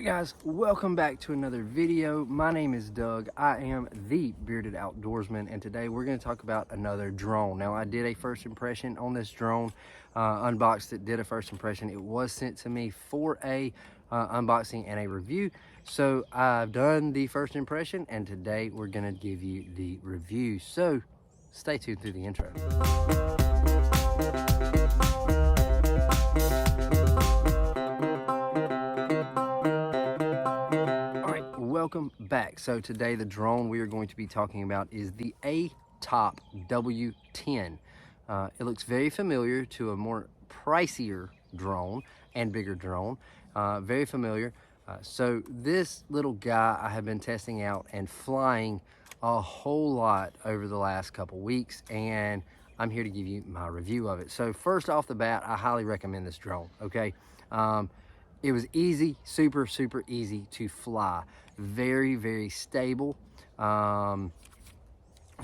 Alright guys, welcome back to another video. My name is Doug. I am the Bearded Outdoorsman, and today we're going to talk about another drone. Now, I did a first impression on this drone, unboxed it, did a first impression. It was sent to me for a unboxing and a review. So I've done the first impression, and today we're going to give you the review. So stay tuned through the intro. Welcome back. So today the drone we are going to be talking about is the ATTOP W10. It looks very familiar to a more pricier drone and bigger drone. Very familiar. So this little guy I have been testing out and flying a whole lot over the last couple weeks, and I'm here to give you my review of it. So first off the bat, I highly recommend this drone. Okay. It was easy, super easy to fly. Very stable. So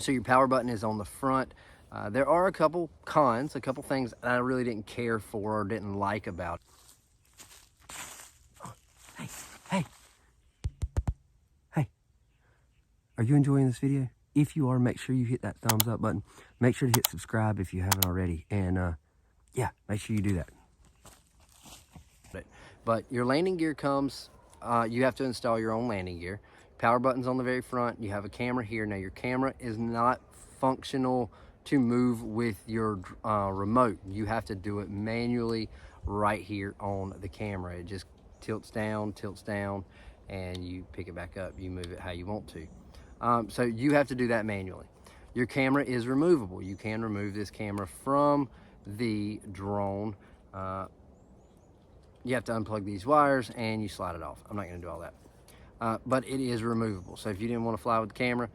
your power button is on the front. There are a couple cons, a couple things that I really didn't care for or didn't like about it. Oh, hey. Are you enjoying this video? If you are, make sure you hit that thumbs up button. Make sure to hit subscribe if you haven't already. And yeah, make sure you do that. But your landing gear comes, you have to install your own landing gear. Power button's on the very front. You have a camera here. Now your camera is not functional to move with your remote. You have to do it manually right here on the camera. It just tilts down, and you pick it back up. You move it how you want to. So you have to do that manually. Your camera is removable. You can remove this camera from the drone. You have to unplug these wires and you slide it off. I'm not going to do all that. But it is removable. So if you didn't want to fly with the camera,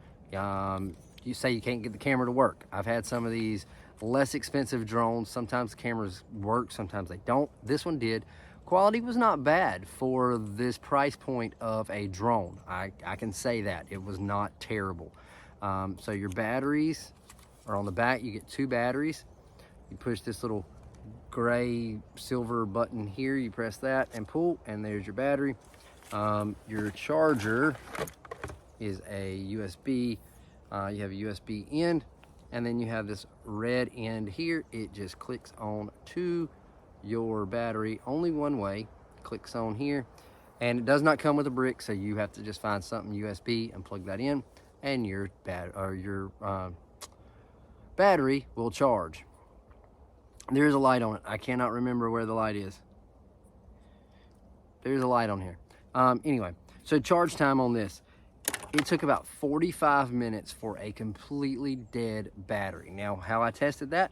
you say you can't get the camera to work. I've had some of these less expensive drones. Sometimes the cameras work, sometimes they don't. This one did. Quality was not bad for this price point of a drone. I can say that. It was not terrible. So your batteries are on the back. You get 2 batteries. You push this little gray silver button here, you press that and pull, and there's your battery. Your charger is a USB. You have a USB end, and then you have this red end here. It just clicks on to your battery only one way. Clicks on here, and it does not come with a brick, so you have to just find something USB and plug that in, and your battery will charge. There is a light on it. I cannot remember where the light is. There's a light on here. Anyway, so charge time on this. It took about 45 minutes for a completely dead battery. Now, how I tested that,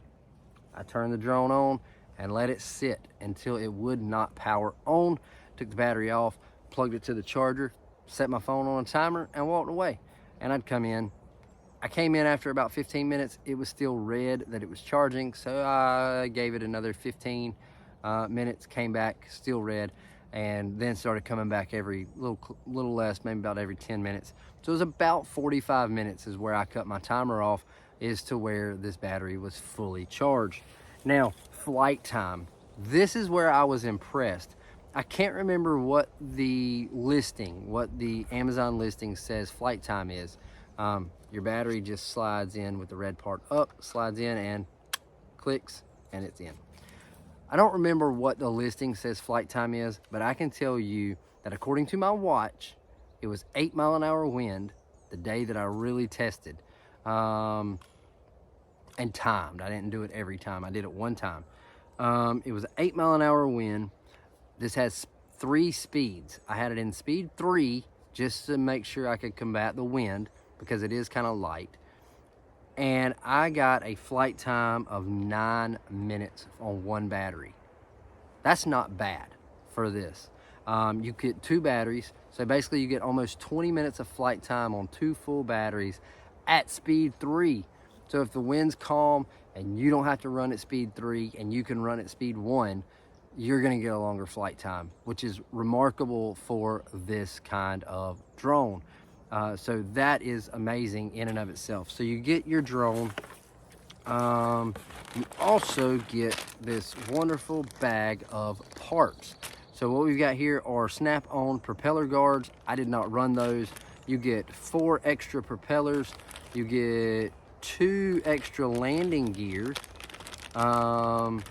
I turned the drone on and let it sit until it would not power on. Took the battery off, plugged it to the charger, set my phone on a timer, and walked away. And I'd come in. I came in after about 15 minutes. It was still red that it was charging, so I gave it another 15 minutes, came back, still red, and then started coming back every little less, maybe about every 10 minutes. So it was about 45 minutes is where I cut my timer off, is to where this battery was fully charged. Now, flight time. This is where I was impressed. I can't remember what the Amazon listing says flight time is. Your battery just slides in with the red part up, slides in and clicks, and it's in. I don't remember what the listing says flight time is, but I can tell you that according to my watch, it was 8-mile-an-hour wind the day that I really tested, and timed. I didn't do it every time. I did it one time. It was 8-mile-an-hour wind. This has 3 speeds. I had it in speed 3 just to make sure I could combat the wind, because it is kind of light. And I got a flight time of 9 minutes on 1 battery. That's not bad for this. You get 2 batteries, so basically you get almost 20 minutes of flight time on 2 full batteries at speed 3. So if the wind's calm and you don't have to run at speed 3 and you can run at speed 1, you're gonna get a longer flight time, which is remarkable for this kind of drone. So that is amazing in and of itself. So you get your drone. You also get this wonderful bag of parts. So So what we've got here are snap-on propeller guards. I did not run those. You get 4 extra propellers. You get 2 extra landing gears. And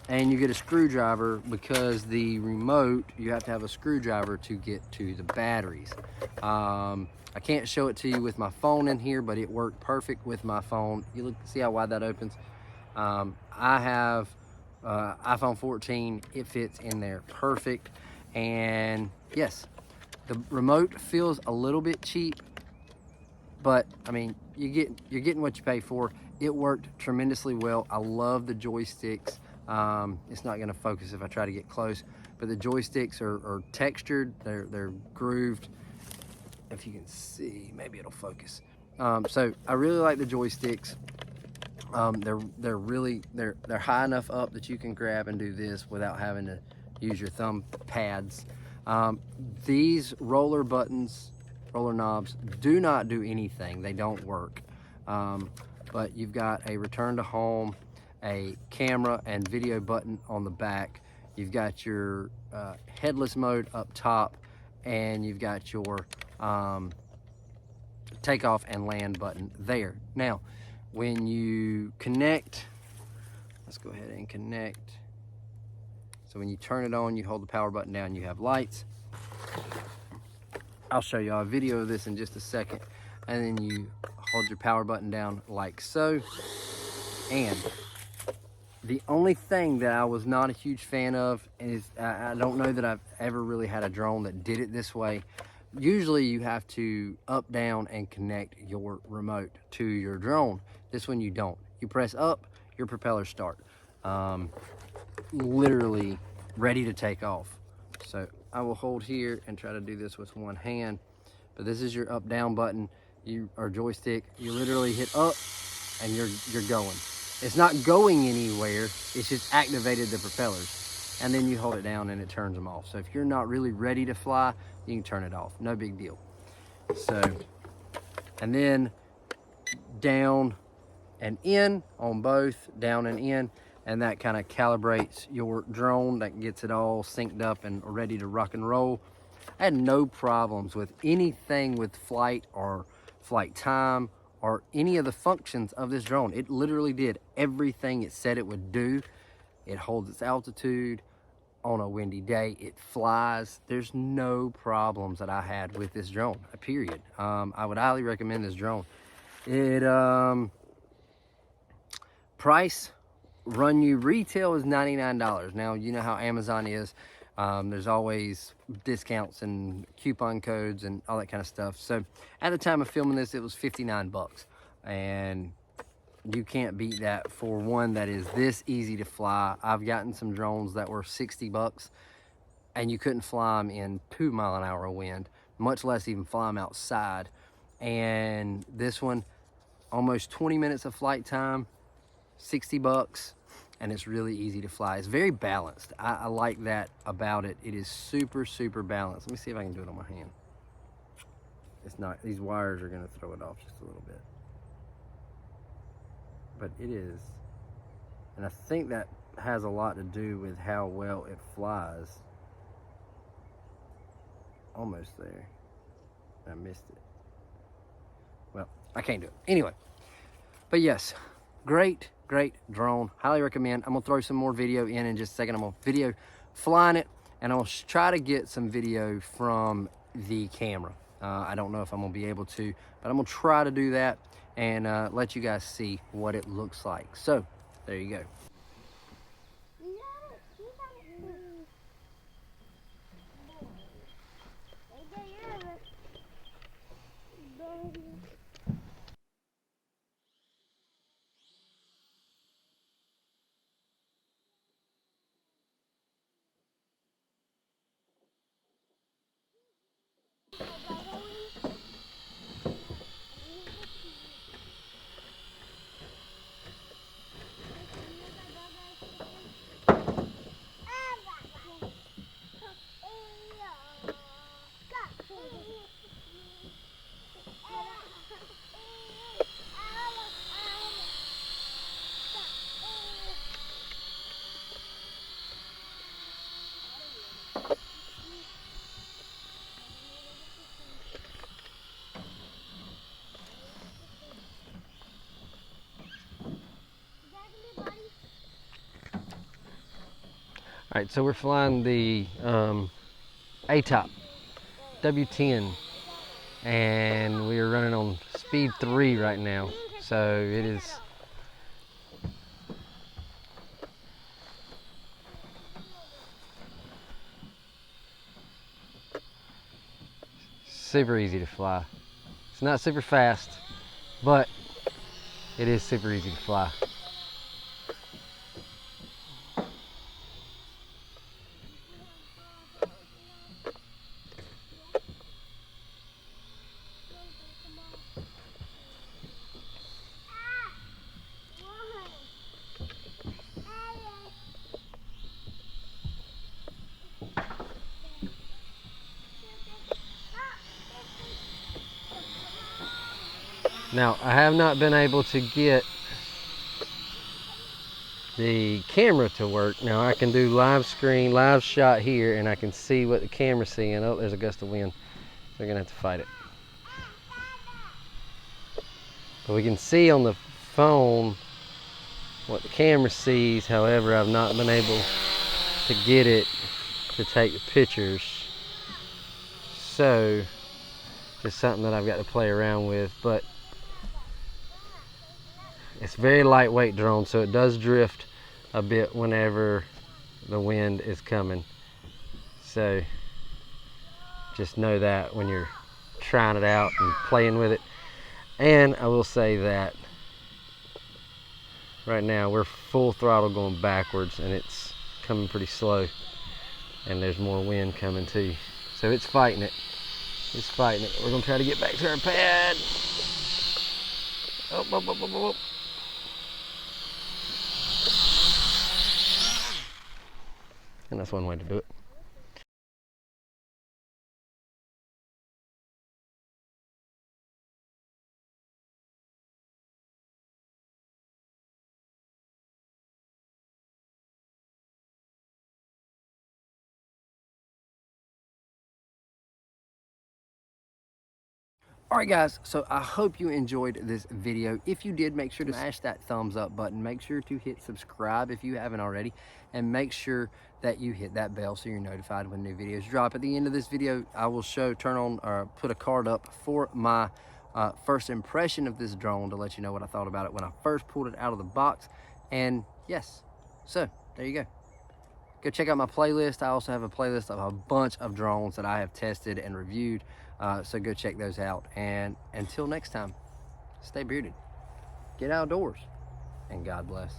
you get a screwdriver, because the remote, you have to have a screwdriver to get to the batteries. I can't show it to you with my phone in here, but it worked perfect with my phone. You look, see how wide that opens? I have iPhone 14. It fits in there perfect. And yes, the remote feels a little bit cheap, but I mean, you're getting what you pay for. It worked tremendously well. I love the joysticks. It's not gonna focus if I try to get close, but the joysticks are textured, they're grooved. If you can see, maybe it'll focus. So I really like the joysticks. They're high enough up that you can grab and do this without having to use your thumb pads. These roller knobs do not do anything. They don't work. But you've got a return to home, a camera and video button on the back. You've got your headless mode up top, and you've got your takeoff and land button there. Now, when you connect, let's go ahead and connect. So when you turn it on, you hold the power button down, you have lights. I'll show you a video of this in just a second. And then you hold your power button down like so. And the only thing that I was not a huge fan of is, I don't know that I've ever really had a drone that did it this way. Usually you have to up, down, and connect your remote to your drone. This one you don't. You press up, your propellers start. Literally ready to take off. So I will hold here and try to do this with one hand. But this is your up, down button. Or joystick. You literally hit up and you're going. It's not going anywhere. It's just activated the propellers. And then you hold it down and it turns them off. So if you're not really ready to fly, you can turn it off. No big deal. So, and then down and in on both, down and in, and that kind of calibrates your drone. That gets it all synced up and ready to rock and roll. I had no problems with anything with flight or flight time or any of the functions of this drone. It literally did everything it said it would do. It holds its altitude on a windy day. It flies. There's no problems that I had with this drone, period. I would highly recommend this drone. It price run you retail is $99. Now, you know how Amazon is. There's always discounts and coupon codes and all that kind of stuff. So at the time of filming this, it was 59 bucks, and you can't beat that for one that is this easy to fly. I've gotten some drones that were 60 bucks and you couldn't fly them in 2-mile-an-hour wind, much less even fly them outside. And this one, almost 20 minutes of flight time, 60 bucks. And it's really easy to fly. It's very balanced. I like that about it. It is super, super balanced. Let me see if I can do it on my hand. It's not, these wires are gonna throw it off just a little bit. But it is, and I think that has a lot to do with how well it flies. Almost there. I missed it. Well, I can't do it. Anyway, but yes, great drone. Highly recommend. I'm gonna throw some more video in just a second. I'm gonna video flying it, and I'll try to get some video from the camera. I don't know if I'm gonna be able to, but I'm gonna try to do that and let you guys see what it looks like. So there you go. All right, so we're flying the ATTOP W10, and we are running on speed 3 right now. So it is super easy to fly. It's not super fast, but it is super easy to fly. Now, I have not been able to get the camera to work. Now I can do live screen, live shot here, and I can see what the camera's seeing. Oh, there's a gust of wind. They're gonna have to fight it. But we can see on the phone what the camera sees. However, I've not been able to get it to take the pictures. So it's something that I've got to play around with, but it's very lightweight drone, so it does drift a bit whenever the wind is coming. So just know that when you're trying it out and playing with it. And I will say that right now we're full throttle going backwards, and it's coming pretty slow, and there's more wind coming too. So it's fighting it. It's fighting it. We're gonna try to get back to our pad. Oh, oh, oh, oh, oh. And that's one way to do it. All right, guys, so I hope you enjoyed this video. If you did, make sure to smash that thumbs up button. Make sure to hit subscribe if you haven't already, and make sure that you hit that bell so you're notified when new videos drop. At the end of this video, I will put a card up for my first impression of this drone to let you know what I thought about it when I first pulled it out of the box. And yes, so there you go. Go check out my playlist. I also have a playlist of a bunch of drones that I have tested and reviewed. So go check those out. And until next time, stay bearded, get outdoors, and God bless.